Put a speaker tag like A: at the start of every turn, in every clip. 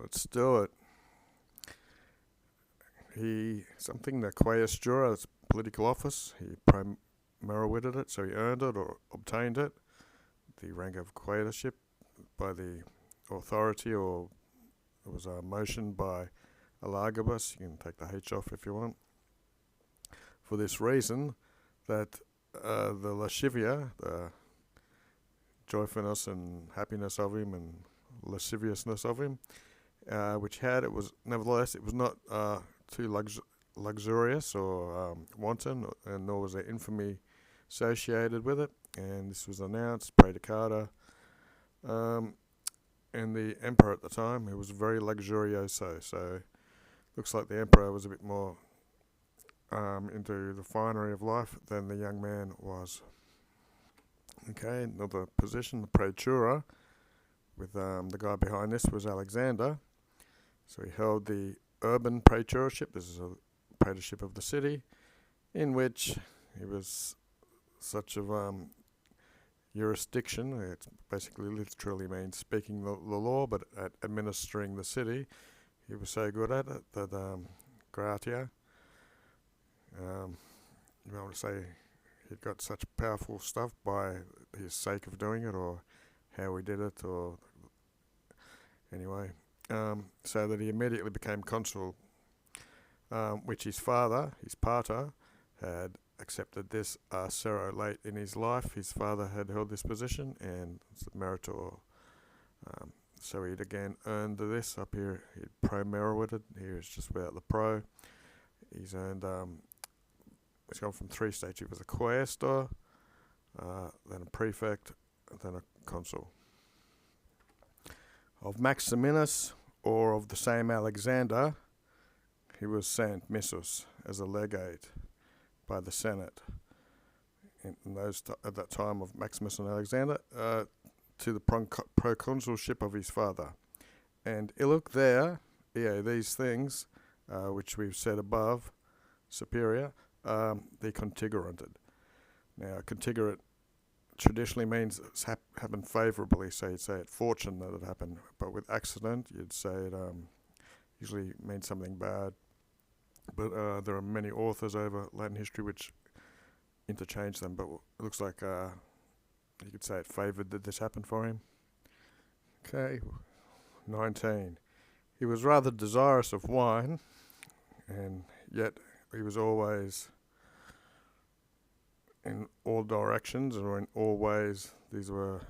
A: let's do it. The Quaestura, that's political office, he merited it, so he earned it or obtained it, the rank of quaestorship by the authority, or it was a motion by Alagabus. You can take the H off if you want. For this reason, that the lascivia, the joyfulness and happiness of him and lasciviousness of him, which it was not too luxurious or wanton, and nor was there infamy associated with it. And this was announced, praedicata, and the emperor at the time, who was very luxurioso. So looks like the emperor was a bit more into the finery of life than the young man was. Okay, another position, the praetura, with the guy behind this was Alexander. So he held the urban praetorship. This is a praetorship of the city, in which he was such of jurisdiction. It basically literally means speaking the law, but at administering the city, he was so good at it that gratia, you want to say he'd got such powerful stuff by his sake of doing it, or how he did it, or anyway, so that he immediately became consul, which his father, his pater, had accepted this sero late in his life. His father had held this position, and it's a meritor. So he'd again earned this up here. He'd pro-merited. Here is just without the pro. He's earned. He's gone from 3 stages. He was a quaestor, then a prefect, then a consul. Of Maximinus, or of the same Alexander, he was sent missus as a legate by the Senate at that time of Maximus and Alexander, to the proconsulship of his father. And illuc there, these things, which we've said above, superior, they contigurated. Now, contigurate traditionally means it's happened favourably, so you'd say it fortune that it happened, but with accident, you'd say it usually means something bad. But there are many authors over Latin history which interchange them, but it looks like you could say it favoured that this happened for him. Okay, 19. He was rather desirous of wine, and yet he was always in all directions, or in all ways. These were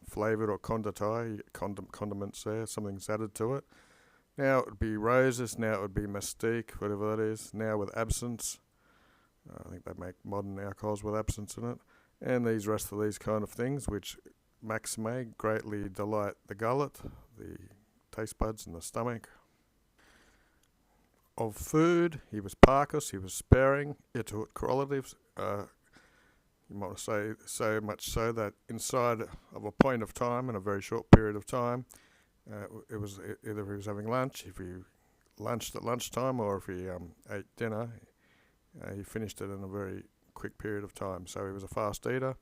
A: flavoured or conditi, condiments there, something's added to it. Now it would be roses, now it would be mystique, whatever that is. Now with absinthe, I think they make modern alcohols with absinthe in it. And these rest of these kind of things, which maxime greatly delight the gullet, the taste buds and the stomach. Of food, he was parcous, he was sparing, it ut correlatives. You might say so much so that inside of a point of time, in a very short period of time, it was either he was having lunch, if he lunched at lunchtime, or if he ate dinner, he finished it in a very quick period of time. So he was a fast eater.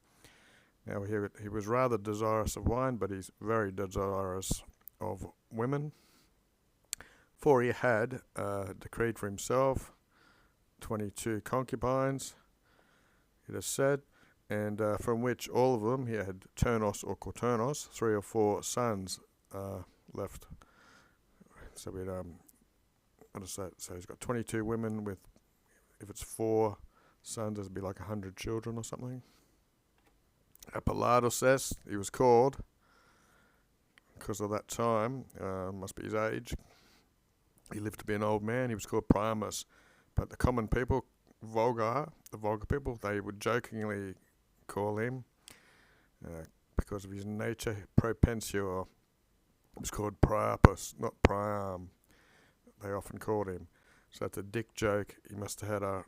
A: Now he was rather desirous of wine, but he's very desirous of women. For he had decreed for himself 22 concubines, it is said, and from which all of them he had turnos or quaternos, 3 or 4 sons left. So we'd what is that? So he's got 22 women with, if it's 4 sons, it'd be like 100 children or something. Apolladus says he was called because of that time, must be his age. He lived to be an old man. He was called Priamus, but the common people, the vulgar people, they would jokingly call him, because of his nature, propensio. It was called Priapus, not Priam. They often called him. So it's a dick joke. He must have had a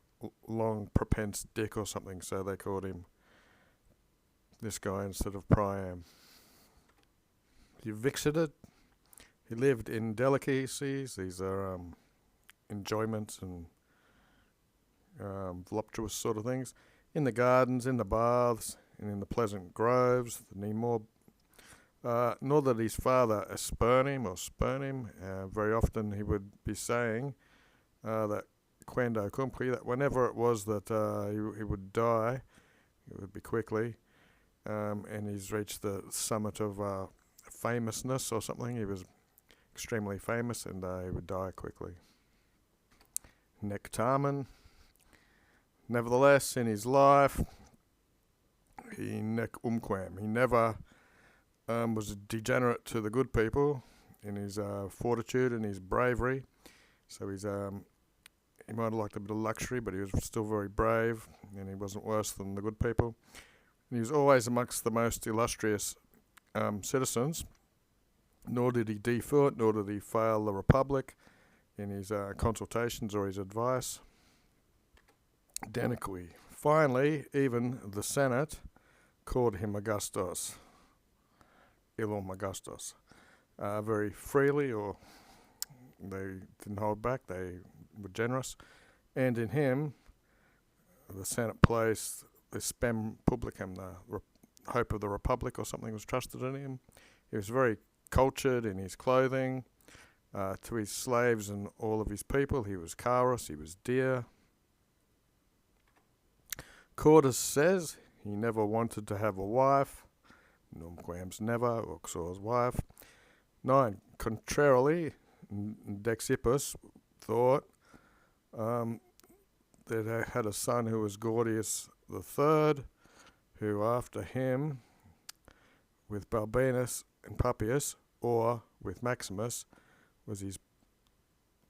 A: long propense dick or something, so they called him this guy instead of Priam. He vixited. He lived in delicacies. These are enjoyments and voluptuous sort of things. In the gardens, in the baths, and in the pleasant groves, the nor did his father spurn him or spurn him. Very often he would be saying that quando cumpli, that whenever it was that he would die, it would be quickly, and he's reached the summit of famousness or something. He was extremely famous, and he would die quickly. Nectamen. Nevertheless, in his life, he never was a degenerate to the good people in his fortitude and his bravery. So he might have liked a bit of luxury, but he was still very brave, and he wasn't worse than the good people. And he was always amongst the most illustrious citizens, nor did he defer, nor did he fail the Republic in his consultations or his advice. Deniqui. Finally, even the Senate called him Augustus, Illum Augustus, very freely, or they didn't hold back, they were generous. And in him, the Senate placed the spem publicum, the hope of the Republic or something, was trusted in him. He was very cultured in his clothing. To his slaves and all of his people, he was charos, he was dear. Cordus says he never wanted to have a wife, numquam's never, or Xor's wife. 9. Contrarily, Dexippus thought that they had a son who was Gordius III, who after him, with Balbinus and Papias, or with Maximus, was his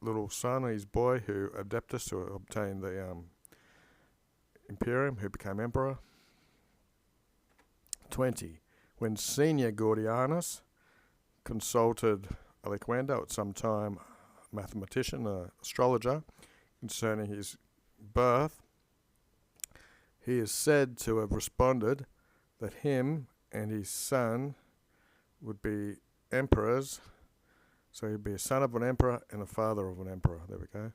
A: little son, his boy, who Adeptus, who obtained the Imperium, who became emperor. 20. When Senior Gordianus consulted Aliquando, at some time mathematician, astrologer, concerning his birth, he is said to have responded that him and his son would be emperors. So he'd be a son of an emperor and a father of an emperor. There we go.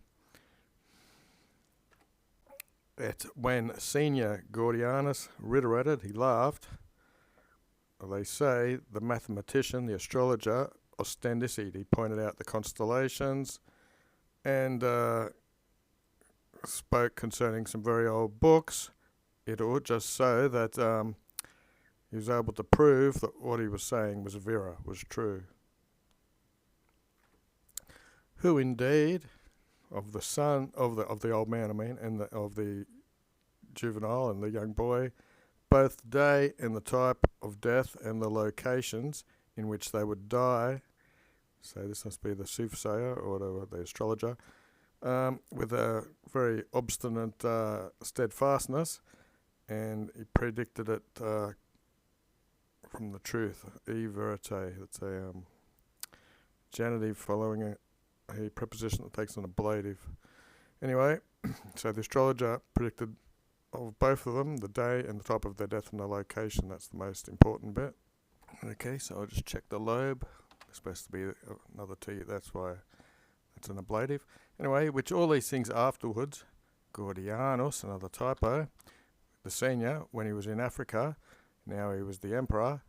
A: When Senior Gordianus reiterated, he laughed. They say the mathematician, the astrologer, Ostendicid, he pointed out the constellations and spoke concerning some very old books. It ought just so that he was able to prove that what he was saying was vera, was true. Who indeed, of the son of the old man, and of the juvenile and the young boy, both the day and the type of death and the locations in which they would die. So this must be the soothsayer or the astrologer, with a very obstinate steadfastness, and he predicted it from the truth. E verite. It's a genitive following a preposition that takes on ablative. Anyway, so the astrologer predicted of both of them, the day and the type of their death and the location. That's the most important bit. Okay, so I'll just check the lobe. It's supposed to be another T, that's why it's an ablative. Anyway, which all these things afterwards, Gordianus, another typo, the senior, when he was in Africa, now he was the emperor,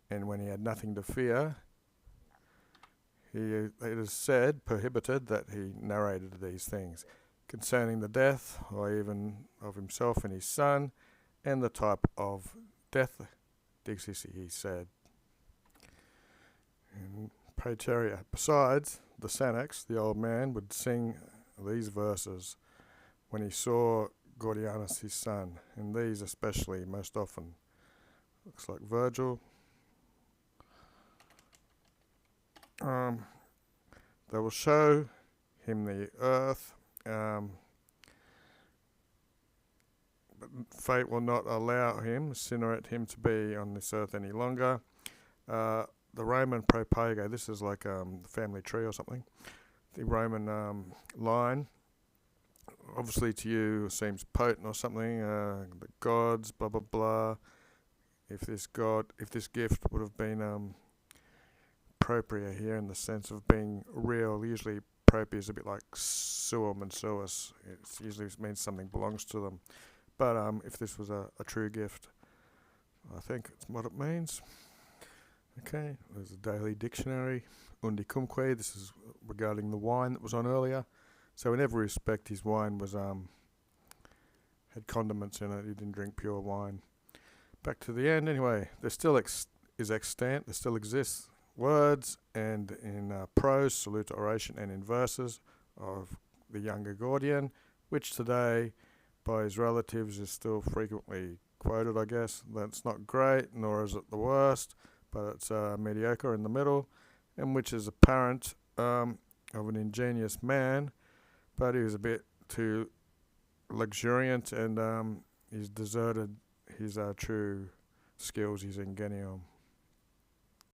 A: and when he had nothing to fear, it is said, prohibited, that he narrated these things concerning the death, or even of himself and his son, and the type of death, Dixisi, he said. In Praeterea, besides, the Sanax, the old man, would sing these verses when he saw Gordianus his son, and these especially most often. Looks like Virgil. They will show him the earth, but fate will not allow him, sinneret him, to be on this earth any longer. The Roman propagate, this is like the family tree or something. The Roman line, obviously to you seems potent or something. The gods, blah blah blah. If this gift would have been propria here in the sense of being real, usually propria is a bit like suum and suus. It usually means something belongs to them. But if this was a true gift, I think it's what it means. Okay, there's a daily dictionary. Undi cumque, this is regarding the wine that was on earlier. So in every respect, his wine was had condiments in it. He didn't drink pure wine. Back to the end, anyway. There still is extant. There still exists words and in prose, salute, oration, and in verses of the younger Gordian, which today, by his relatives, is still frequently quoted. I guess that's not great, nor is it the worst, but it's mediocre in the middle, and which is apparent of an ingenious man, but he was a bit too luxuriant, and he's deserted his true skills, his ingenium.